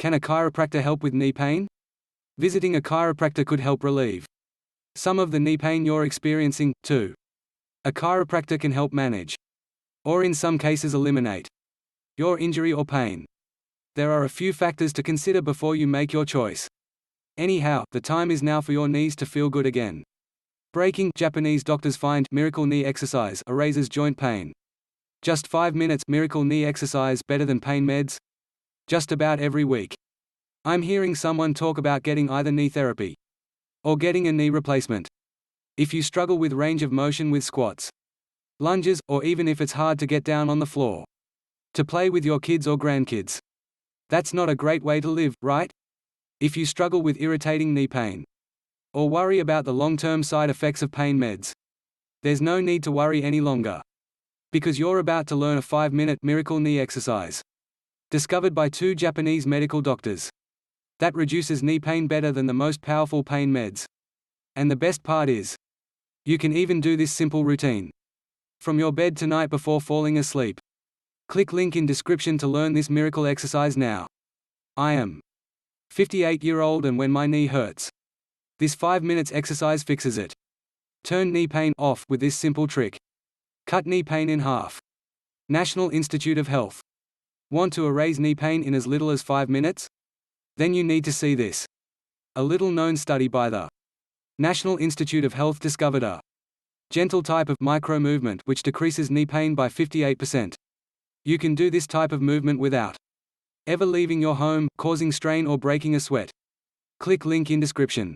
Can a chiropractor help with knee pain? Visiting a chiropractor could help relieve some of the knee pain you're experiencing, too. A chiropractor can help manage, or in some cases eliminate, your injury or pain. There are a few factors to consider before you make your choice. Anyhow, the time is now for your knees to feel good again. Breaking Japanese doctors find miracle knee exercise erases joint pain. Just 5 minutes miracle knee exercise better than pain meds? Just about every week. I'm hearing someone talk about getting either knee therapy or getting a knee replacement. If you struggle with range of motion with squats, lunges, or even if it's hard to get down on the floor to play with your kids or grandkids, that's not a great way to live, right? If you struggle with irritating knee pain or worry about the long-term side effects of pain meds, there's no need to worry any longer, because you're about to learn a 5-minute miracle knee exercise discovered by 2 Japanese medical doctors that reduces knee pain better than the most powerful pain meds. And the best part is, you can even do this simple routine from your bed tonight before falling asleep. Click link in description to learn this miracle exercise now. I am 58-year-old, and when my knee hurts, this 5 minutes exercise fixes it. Turn knee pain off with this simple trick. Cut knee pain in half. National Institute of Health. Want to erase knee pain in as little as 5 minutes? Then you need to see this. A little-known study by the National Institute of Health discovered a gentle type of micro-movement which decreases knee pain by 58%. You can do this type of movement without ever leaving your home, causing strain or breaking a sweat. Click link in description.